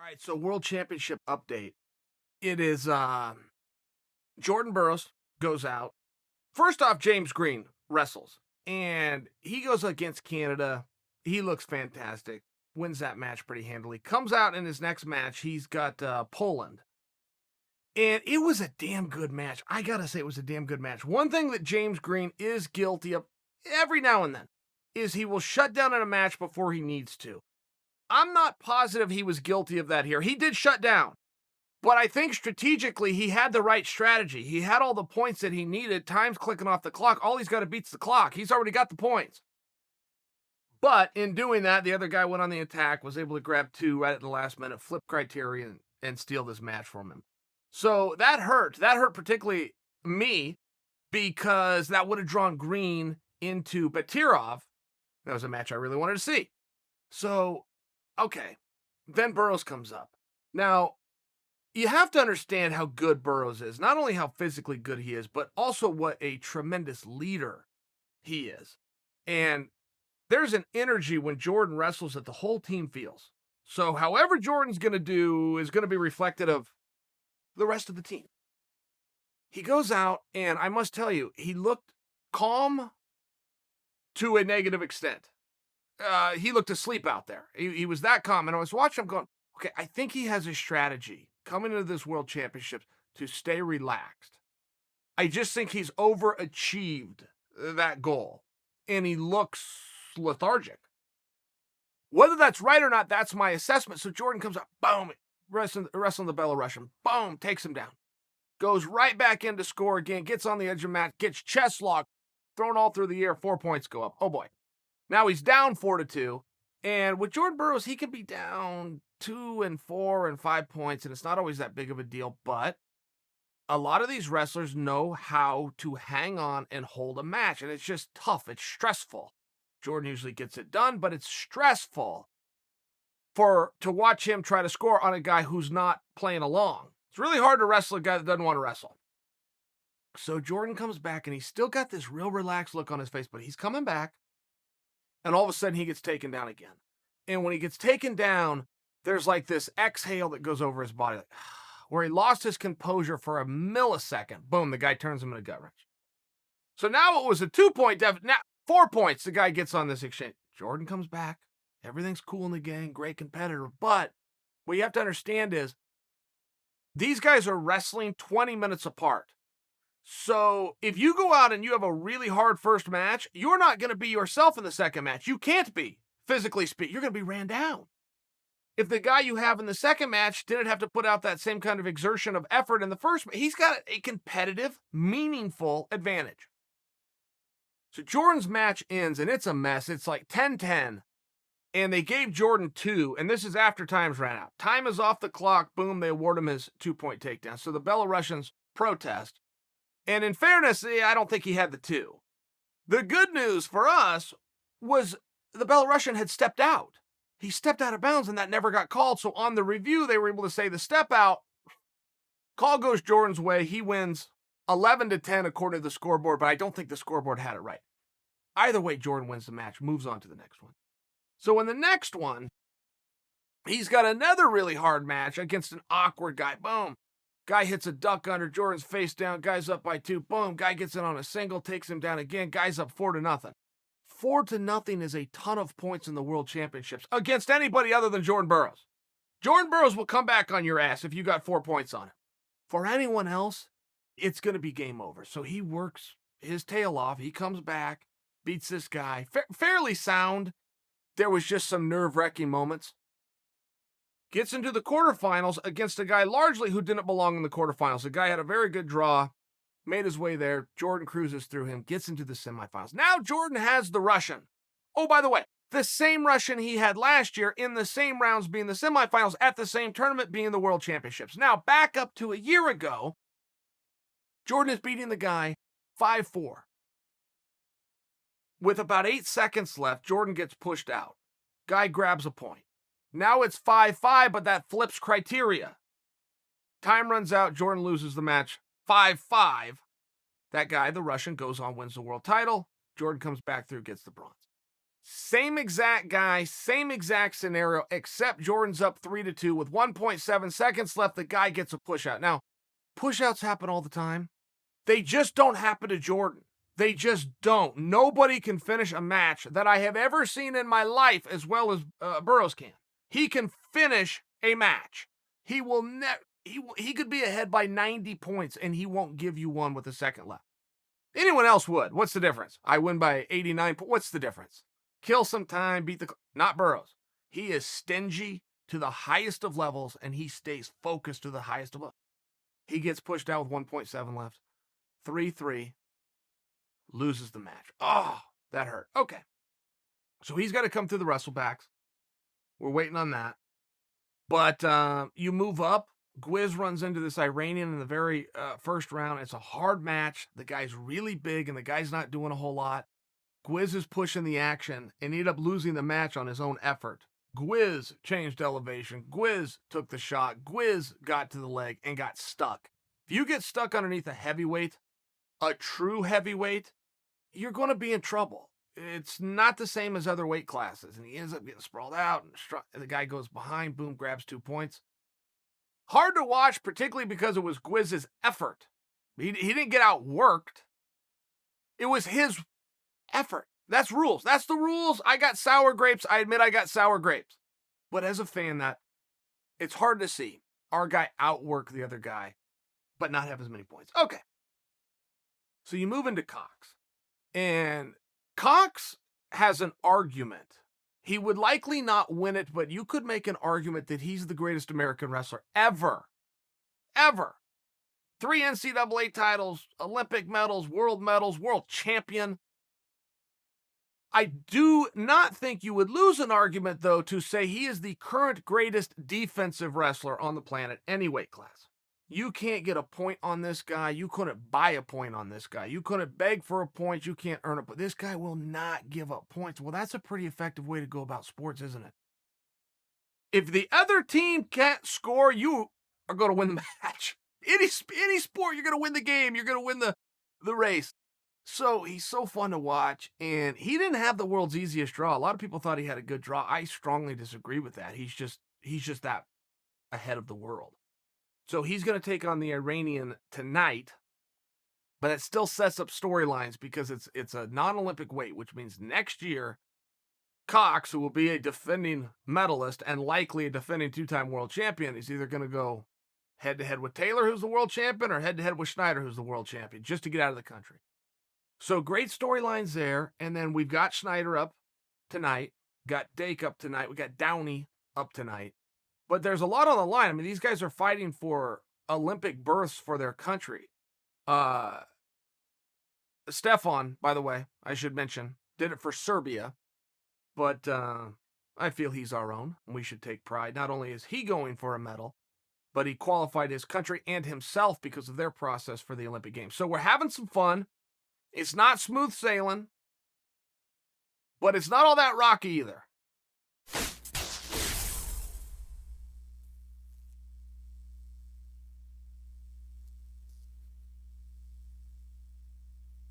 right, so World Championship update. It is Jordan Burroughs goes out. First off, James Green wrestles, and he goes against Canada. He looks fantastic. Wins that match pretty handily. Comes out in his next match. He's got Poland. And it was a damn good match. I gotta say, it was a damn good match. One thing that James Green is guilty of every now and then is he will shut down in a match before he needs to. I'm not positive he was guilty of that here. He did shut down. But I think strategically he had the right strategy. He had all the points that he needed. Time's clicking off the clock. All he's got to beat's the clock. He's already got the points. But in doing that, the other guy went on the attack, was able to grab two right at the last minute, flip Criterion, and steal this match from him. So that hurt. That hurt particularly me because that would have drawn Green into Batirov. That was a match I really wanted to see. So, okay. Then Burroughs comes up. Now, you have to understand how good Burroughs is. Not only how physically good he is, but also what a tremendous leader he is. And there's an energy when Jordan wrestles that the whole team feels. So however Jordan's going to do is going to be reflected of the rest of the team. He goes out, and I must tell you, he looked calm to a negative extent. He looked asleep out there. He was that calm. And I was watching him going, okay, I think he has a strategy coming into this World Championship to stay relaxed. I just think he's overachieved that goal, and he looks lethargic. Whether that's right or not, that's my assessment. So Jordan comes up, boom, wrestling the Belarusian, boom, takes him down. Goes right back in to score again, gets on the edge of the mat, gets chest locked, thrown all through the air, 4 points go up. Oh boy. Now he's down 4-2. And with Jordan Burroughs, he can be down 2 and 4 and 5 points, and it's not always that big of a deal, but a lot of these wrestlers know how to hang on and hold a match, and it's just tough. It's stressful. Jordan usually gets it done, but it's stressful to watch him try to score on a guy who's not playing along. It's really hard to wrestle a guy that doesn't want to wrestle. So Jordan comes back, and he's still got this real relaxed look on his face, but he's coming back, and all of a sudden he gets taken down again. And when he gets taken down, there's like this exhale that goes over his body, like, where he lost his composure for a millisecond. Boom, the guy turns him into a gut wrench. So now it was a 2-point deficit. Now 4 points the guy gets on this exchange. Jordan comes back. Everything's cool in the gang, great competitor. But what you have to understand is these guys are wrestling 20 minutes apart. So if you go out and you have a really hard first match, you're not going to be yourself in the second match. You can't be, physically speaking. You're going to be ran down. If the guy you have in the second match didn't have to put out that same kind of exertion of effort in the first match, he's got a competitive, meaningful advantage. So Jordan's match ends, and it's a mess. It's like 10-10, and they gave Jordan 2, and this is after time's ran out. Time is off the clock. Boom, they award him his 2-point takedown. So the Belarusians protest. And in fairness, I don't think he had the 2. The good news for us was the Belarusian had stepped out. He stepped out of bounds, and that never got called. So on the review, they were able to say the step out. Call goes Jordan's way. He wins 11-10 according to the scoreboard, but I don't think the scoreboard had it right. Either way, Jordan wins the match, moves on to the next one. So in the next one, he's got another really hard match against an awkward guy. Boom. Guy hits a duck under, Jordan's face down, guy's up by 2. Boom, guy gets in on a single, takes him down again, guy's up 4-0. 4-0 is a ton of points in the World Championships against anybody other than Jordan Burroughs. Jordan Burroughs will come back on your ass if you got 4 points on him. For anyone else, it's going to be game over. So he works his tail off. He comes back, beats this guy. Fairly sound. There was just some nerve-wracking moments. Gets into the quarterfinals against a guy largely who didn't belong in the quarterfinals. The guy had a very good draw, made his way there. Jordan cruises through him, gets into the semifinals. Now Jordan has the Russian. Oh, by the way, the same Russian he had last year in the same rounds being the semifinals at the same tournament being the World Championships. Now back up to a year ago, Jordan is beating the guy 5-4. With about 8 seconds left, Jordan gets pushed out. Guy grabs a point. Now it's 5-5, but that flips criteria. Time runs out. Jordan loses the match 5-5. That guy, the Russian, goes on, wins the world title. Jordan comes back through, gets the bronze. Same exact guy, same exact scenario, except Jordan's up 3-2 with 1.7 seconds left. The guy gets a push out. Now, push outs happen all the time. They just don't happen to Jordan. They just don't. Nobody can finish a match that I have ever seen in my life as well as Burroughs can. He can finish a match. He will never. He could be ahead by 90 points and he won't give you one with a second left. Anyone else would. What's the difference? I win by 89. What's the difference? Kill some time, beat the. Not Burroughs. He is stingy to the highest of levels and he stays focused to the highest of levels. He gets pushed out with 1.7 left. 3-3. Loses the match. Oh, that hurt. Okay. So he's got to come through the wrestlebacks. We're waiting on that. But you move up. Gwiz runs into this Iranian in the very first round. It's a hard match. The guy's really big, and the guy's not doing a whole lot. Gwiz is pushing the action and ended up losing the match on his own effort. Gwiz changed elevation. Gwiz took the shot. Gwiz got to the leg and got stuck. If you get stuck underneath a heavyweight, a true heavyweight, you're going to be in trouble. It's not the same as other weight classes. And he ends up getting sprawled out, and the guy goes behind, boom, grabs 2 points. Hard to watch, particularly because it was Gwiz's effort. He didn't get outworked. It was his effort. That's rules. That's the rules. I got sour grapes. I admit I got sour grapes. But as a fan, it's hard to see our guy outwork the other guy, but not have as many points. Okay. So you move into Cox. And Cox has an argument. He would likely not win it, but you could make an argument that he's the greatest American wrestler ever. Ever. 3 NCAA titles, Olympic medals, world champion. I do not think you would lose an argument, though, to say he is the current greatest defensive wrestler on the planet, any weight class. You can't get a point on this guy. You couldn't buy a point on this guy. You couldn't beg for a point. You can't earn it. But this guy will not give up points. Well, that's a pretty effective way to go about sports, isn't it? If the other team can't score, you are going to win the match. Any sport, you're going to win the game. You're going to win the race. So he's so fun to watch. And he didn't have the world's easiest draw. A lot of people thought he had a good draw. I strongly disagree with that. He's just that ahead of the world. So he's going to take on the Iranian tonight, but it still sets up storylines because it's a non-Olympic weight, which means next year, Cox, who will be a defending medalist and likely a defending 2-time world champion, is either going to go head-to-head with Taylor, who's the world champion, or head-to-head with Schneider, who's the world champion, just to get out of the country. So great storylines there, and then we've got Schneider up tonight, got Dake up tonight, we got Downey up tonight. But there's a lot on the line. I mean, these guys are fighting for Olympic berths for their country. Stefan, by the way, I should mention, did it for Serbia. But I feel he's our own, and we should take pride. Not only is he going for a medal, but he qualified his country and himself because of their process for the Olympic Games. So we're having some fun. It's not smooth sailing, but it's not all that rocky either.